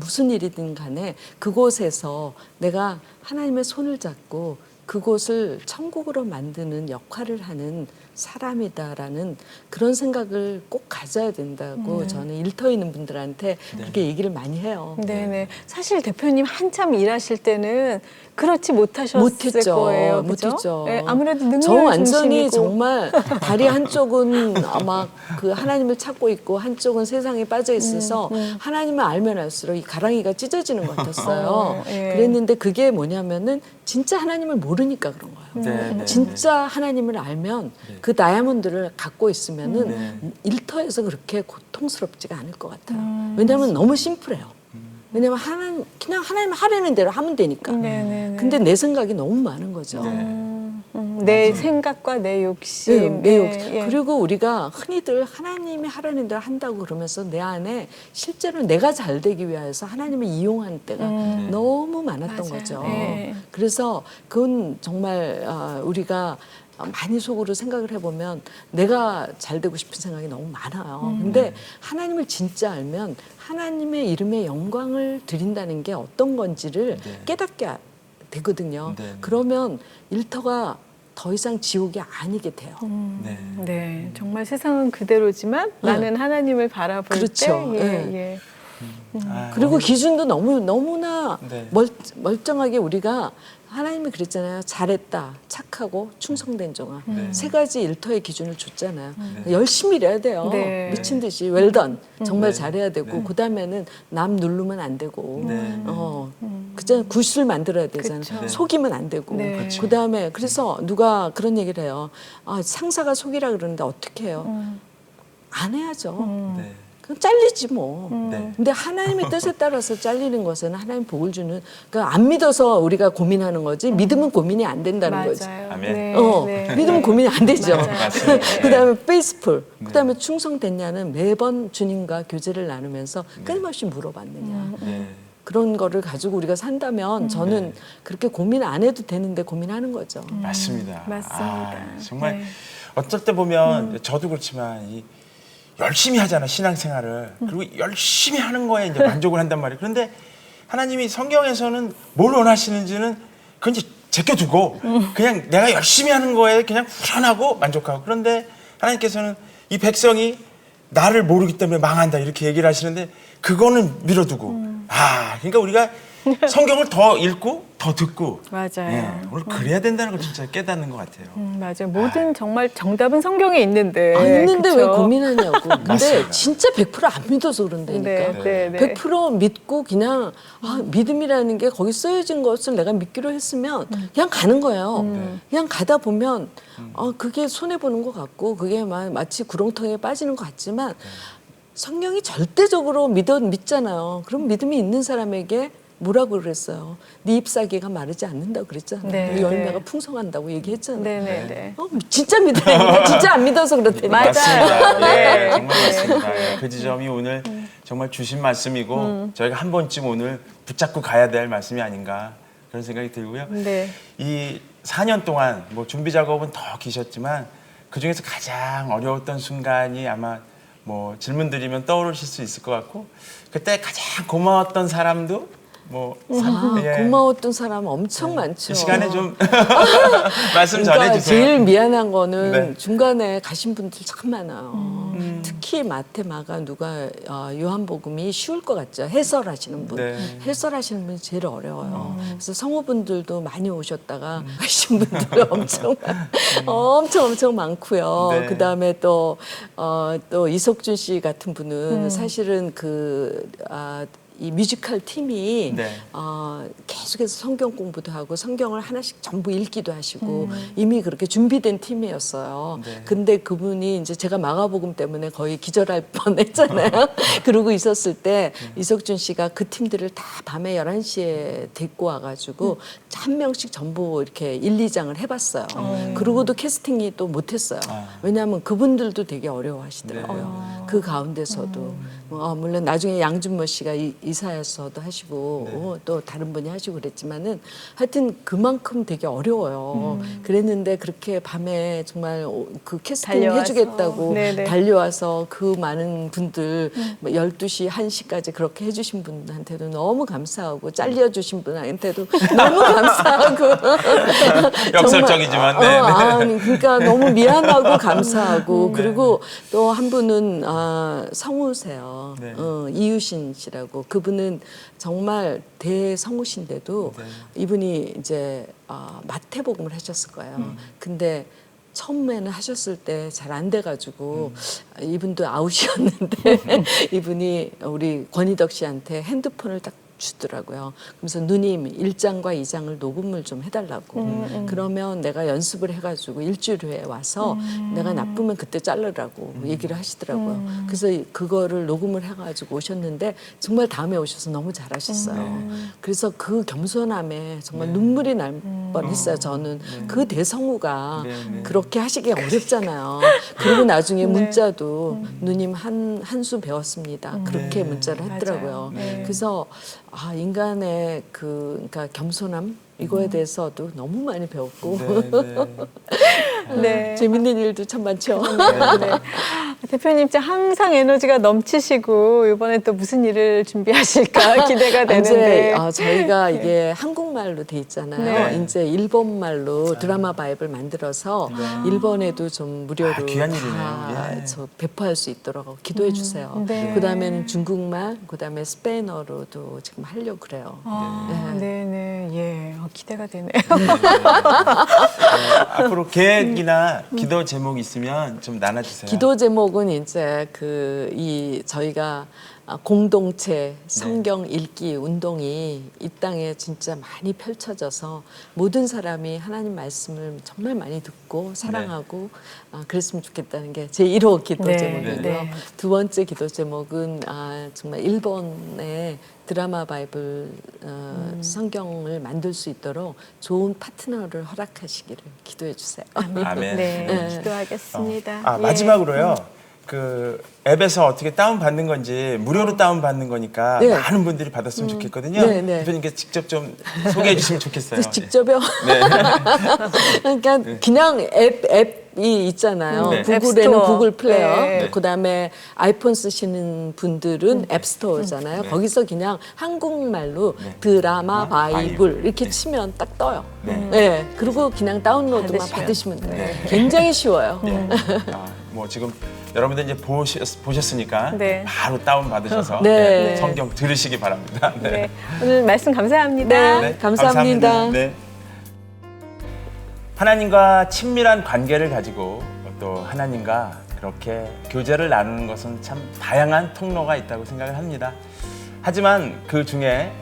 Speaker 4: 무슨 일이든 간에 그곳에서 내가 하나님의 손을 잡고 그곳을 천국으로 만드는 역할을 하는 사람이다라는 그런 생각을 꼭 가져야 된다고 저는 일터에 있는 분들한테 그렇게 얘기를 많이 해요.
Speaker 2: 네네. 사실 대표님 한참 일하실 때는 그렇지 못하셨을 거예요. 그죠?
Speaker 4: 못했죠.
Speaker 2: 네, 아무래도 능력
Speaker 4: 저 완전히
Speaker 2: 중심이고.
Speaker 4: 정말 다리 한쪽은 아마 그 하나님을 찾고 있고 한쪽은 세상에 빠져 있어서 하나님을 알면 알수록 이 가랑이가 찢어지는 것 같았어요.
Speaker 2: 예.
Speaker 4: 그랬는데 그게 뭐냐면은 진짜 하나님을 모르니까 그런 거예요.
Speaker 1: 네, 네,
Speaker 4: 진짜 하나님을 알면 그 다이아몬드를 갖고 있으면은 일터에서 그렇게 고통스럽지가 않을 것 같아요. 왜냐하면 너무 심플해요. 왜냐면 그냥 하나님 하라는 대로 하면 되니까.
Speaker 2: 네네네.
Speaker 4: 근데 내 생각이 너무 많은 거죠.
Speaker 2: 내 생각과 내 욕심.
Speaker 4: 매우.
Speaker 2: 예.
Speaker 4: 그리고 우리가 흔히들 하나님이 하라는 대로 한다고 그러면서 내 안에 실제로 내가 잘 되기 위해서 하나님을 이용하는 때가 너무 많았던
Speaker 2: 맞아요.
Speaker 4: 거죠.
Speaker 2: 예.
Speaker 4: 그래서 그건 정말 우리가 많이 속으로 생각을 해보면 내가 잘 되고 싶은 생각이 너무 많아요. 근데 하나님을 진짜 알면 하나님의 이름에 영광을 드린다는 게 어떤 건지를 깨닫게 되거든요.
Speaker 1: 네.
Speaker 4: 그러면 일터가 더 이상 지옥이 아니게 돼요.
Speaker 1: 네.
Speaker 2: 네, 정말 세상은 그대로지만 나는 하나님을 바라볼
Speaker 4: 그렇죠.
Speaker 2: 때,
Speaker 4: 네.
Speaker 2: 예.
Speaker 4: 그리고 기준도 너무나
Speaker 1: 네.
Speaker 4: 멀쩡하게 우리가 하나님이 그랬잖아요. 잘했다, 착하고 충성된 종아. 세 가지 일터의 기준을 줬잖아요. 열심히 일해야 돼요.
Speaker 2: 네.
Speaker 4: 미친 듯이 웰던 정말
Speaker 1: 네.
Speaker 4: 잘해야 되고
Speaker 1: 네.
Speaker 4: 그다음에는 남 누르면 안 되고
Speaker 1: 네.
Speaker 4: 그잖아 굿을 만들어야 되잖아요.
Speaker 2: 그쵸.
Speaker 1: 네.
Speaker 4: 속이면 안 되고
Speaker 2: 네. 그쵸.
Speaker 4: 그다음에 그래서 누가 그런 얘기를 해요. 상사가 속이라 그러는데 어떻게 해요? 안 해야죠.
Speaker 1: 네.
Speaker 4: 그럼 잘리지 뭐.
Speaker 1: 네.
Speaker 4: 근데 하나님의 뜻에 따라서 잘리는 것은 하나님 복을 주는 그러니까 안 믿어서 우리가 고민하는 거지 믿으면 고민이 안 된다는 거지.
Speaker 2: 맞아요.
Speaker 1: 아멘.
Speaker 2: 네, 네.
Speaker 4: 믿으면 고민이 안 되죠.
Speaker 2: 맞아요.
Speaker 1: 맞습니다.
Speaker 4: 그다음에 페이스풀. 그다음에 충성됐냐는 매번 주님과 교제를 나누면서 끊임없이 물어봤느냐.
Speaker 1: 네.
Speaker 4: 그런 거를 가지고 우리가 산다면 저는 그렇게 고민 안 해도 되는데 고민하는 거죠.
Speaker 1: 맞습니다.
Speaker 2: 맞습니다.
Speaker 1: 정말
Speaker 2: 네.
Speaker 1: 어쩔 때 보면 저도 그렇지만 열심히 하잖아 신앙생활을. 그리고 열심히 하는 거에 이제 만족을 한단 말이에요. 그런데 하나님이 성경에서는 뭘 원하시는지는 그건 이제 제껴두고 그냥 내가 열심히 하는 거에 그냥 후련하고 만족하고. 그런데 하나님께서는 이 백성이 나를 모르기 때문에 망한다 이렇게 얘기를 하시는데 그거는 밀어두고 그러니까 우리가 성경을 더 읽고 더 더 듣고
Speaker 2: 맞아요.
Speaker 1: 예, 오늘 그래야 된다는 걸 진짜 깨닫는 것 같아요.
Speaker 2: 맞아요. 모든 정말 정답은 성경에 있는데.
Speaker 4: 있는데 왜
Speaker 2: 그쵸?
Speaker 4: 고민하냐고. 근데
Speaker 1: 맞습니다.
Speaker 4: 진짜 100%안 믿어서 그런다니까.
Speaker 2: 네, 네.
Speaker 4: 100% 믿고 그냥 믿음이라는 게 거기 쓰여진 것을 내가 믿기로 했으면 그냥 가는 거예요. 그냥 가다 보면 그게 손해보는 것 같고 그게 마치 구렁텅이에 빠지는 것 같지만 성경이 절대적으로 믿잖아요. 그럼 믿음이 있는 사람에게 뭐라고 그랬어요? 네 잎사귀가 마르지 않는다고 그랬잖아요.
Speaker 2: 네,
Speaker 4: 네 열매가
Speaker 2: 네.
Speaker 4: 풍성한다고 얘기했잖아요.
Speaker 2: 네네네.
Speaker 4: 진짜 믿으라니까. 진짜 안 믿어서 그렇다니까.
Speaker 1: 맞습니다.
Speaker 2: 네.
Speaker 1: 예, 정말 맞습니다. 예, 그 지점이 오늘 정말 주신 말씀이고 저희가 한 번쯤 오늘 붙잡고 가야 될 말씀이 아닌가 그런 생각이 들고요.
Speaker 2: 네.
Speaker 1: 이 4년 동안 뭐 준비 작업은 더 기셨지만 그 중에서 가장 어려웠던 순간이 아마 뭐 질문 드리면 떠오르실 수 있을 것 같고 그때 가장 고마웠던 사람도 뭐 예.
Speaker 4: 고마웠던 사람 엄청 많죠.
Speaker 1: 이 시간에 좀 말씀
Speaker 4: 그러니까
Speaker 1: 전해주세요.
Speaker 4: 제일 미안한 거는
Speaker 1: 네.
Speaker 4: 중간에 가신 분들 참 많아요. 특히 마테마가 누가 요한복음이 쉬울 것 같죠. 해설하시는 분.
Speaker 1: 네.
Speaker 4: 해설하시는 분이 제일 어려워요. 그래서 성우분들도 많이 오셨다가 가신 분들 엄청 많고요.
Speaker 1: 네.
Speaker 4: 그다음에 또 이석준 씨 같은 분은 사실은 이 뮤지컬 팀이
Speaker 1: 네.
Speaker 4: 계속해서 성경 공부도 하고 성경을 하나씩 전부 읽기도 하시고 이미 그렇게 준비된 팀이었어요.
Speaker 1: 네.
Speaker 4: 근데 그분이 이제 제가 마가복음 때문에 거의 기절할 뻔했잖아요. 그러고 있었을 때 이석준 씨가 그 팀들을 다 밤에 11시에 데리고 와가지고 한 명씩 전부 이렇게 1, 2장을 해봤어요. 그러고도 캐스팅이 또 못했어요. 왜냐하면 그분들도 되게 어려워하시더라고요. 그 가운데서도 물론 나중에 양준모 씨가 이사에서도 하시고 또 다른 분이 하시고 그랬지만은 하여튼 그만큼 되게 어려워요. 그랬는데 그렇게 밤에 정말 그 캐스팅
Speaker 2: 달려와서.
Speaker 4: 해주겠다고
Speaker 2: 네네.
Speaker 4: 달려와서 그 많은 분들 12시, 1시까지 그렇게 해주신 분한테도 너무 감사하고 잘려주신 분한테도 너무 감사하고
Speaker 1: 역설적이지만, 네, 네.
Speaker 4: 아니, 그러니까 너무 미안하고 감사하고 그리고 또 한 분은 성우세요.
Speaker 1: 네.
Speaker 4: 이유신 씨라고 그분은 정말 대성우신데도 이분이 이제 마태복음을 하셨을 거예요. 근데 처음에는 하셨을 때 잘 안 돼가지고 이분도 아웃이었는데 이분이 우리 권희덕 씨한테 핸드폰을 딱 주더라고요. 그래서 누님 1장과 2장을 녹음을 좀 해달라고. 그러면 내가 연습을 해가지고 일주일 후에 와서 내가 나쁘면 그때 자르라고 얘기를 하시더라고요. 그래서 그거를 녹음을 해가지고 오셨는데 정말 다음에 오셔서 너무 잘하셨어요. 그래서 그 겸손함에 정말 눈물이 날 뻔했어요. 저는 그 대성우가 그렇게 하시기 어렵잖아요. 그리고 나중에 문자도 누님 한 수 배웠습니다. 그렇게 문자를 했더라고요.
Speaker 2: 맞아요.
Speaker 4: 그래서 인간의 그러니까 겸손함 이거에 대해서도 너무 많이 배웠고
Speaker 2: 네.
Speaker 4: 재밌는 일도 참 많죠.
Speaker 2: 네. 대표님 진짜 항상 에너지가 넘치시고 이번에 또 무슨 일을 준비하실까 기대가 되는데.
Speaker 4: 이제 저희가 이게 한국말로 돼 있잖아요.
Speaker 1: 네.
Speaker 4: 이제 일본말로 드라마 바이블 만들어서 일본에도 좀 무료로
Speaker 1: 귀한
Speaker 4: 다
Speaker 1: 일이네요. 예.
Speaker 4: 저 배포할 수 있도록 기도해 주세요.
Speaker 2: 네.
Speaker 4: 그다음에는 중국말, 그다음에 스페인어로도 지금 하려고 그래요.
Speaker 2: 네네. 예. 기대가 되네요.
Speaker 1: 앞으로 계획이나 기도 제목 있으면 좀 나눠주세요.
Speaker 4: 기도 제목은 이제 저희가 공동체 성경 읽기 운동이 이 땅에 진짜 많이 펼쳐져서 모든 사람이 하나님 말씀을 정말 많이 듣고 사랑하고 그랬으면 좋겠다는 게 제 1호 기도
Speaker 2: 네,
Speaker 4: 제목이고요.
Speaker 2: 네.
Speaker 4: 두 번째 기도 제목은 정말 일본의 드라마 바이블 성경을 만들 수 있도록 좋은 파트너를 허락하시기를 기도해 주세요.
Speaker 1: 아멘.
Speaker 2: 네. 기도하겠습니다. 예.
Speaker 1: 마지막으로요. 그 앱에서 어떻게 다운 받는 건지 무료로 다운 받는 거니까
Speaker 4: 네.
Speaker 1: 많은 분들이 받았으면 좋겠거든요.
Speaker 4: 네, 네.
Speaker 1: 대표님께 직접 좀 소개해 주시면 좋겠어요.
Speaker 4: 직접요?
Speaker 1: 네.
Speaker 4: 그러니까 그냥 앱이 있잖아요.
Speaker 1: 네.
Speaker 4: 구글에는
Speaker 2: 앱스토어.
Speaker 4: 구글 플레이어,
Speaker 2: 네.
Speaker 4: 그다음에 아이폰 쓰시는 분들은 앱스토어잖아요. 거기서 그냥 한국말로 드라마 바이블 이렇게 치면 딱 떠요. 네. 그리고 그냥 다운로드만 받으시면 돼요.
Speaker 1: 네.
Speaker 4: 굉장히 쉬워요.
Speaker 1: 뭐 지금 여러분들 이제 보셨으니까
Speaker 2: 네.
Speaker 1: 바로 다운 받으셔서
Speaker 4: 네.
Speaker 1: 성경 들으시기 바랍니다.
Speaker 2: 네. 오늘 말씀 감사합니다.
Speaker 4: 네. 감사합니다.
Speaker 1: 네. 하나님과 친밀한 관계를 가지고 또 하나님과 그렇게 교제를 나누는 것은 참 다양한 통로가 있다고 생각을 합니다. 하지만 그 중에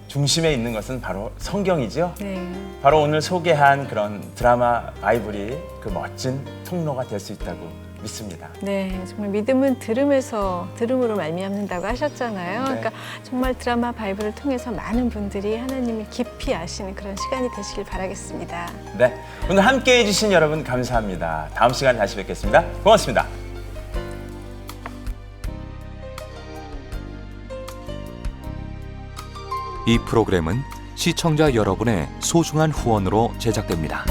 Speaker 1: 중심에 있는 것은 바로 성경이죠.
Speaker 2: 네.
Speaker 1: 바로 오늘 소개한 그런 드라마 바이블이 그 멋진 통로가 될 수 있다고 믿습니다.
Speaker 2: 네, 정말 믿음은 들음으로 말미암는다고 하셨잖아요.
Speaker 1: 네.
Speaker 2: 그러니까 정말 드라마 바이블을 통해서 많은 분들이 하나님을 깊이 아시는 그런 시간이 되시길 바라겠습니다.
Speaker 1: 네, 오늘 함께해 주신 여러분 감사합니다. 다음 시간에 다시 뵙겠습니다. 고맙습니다.
Speaker 5: 이 프로그램은 시청자 여러분의 소중한 후원으로 제작됩니다.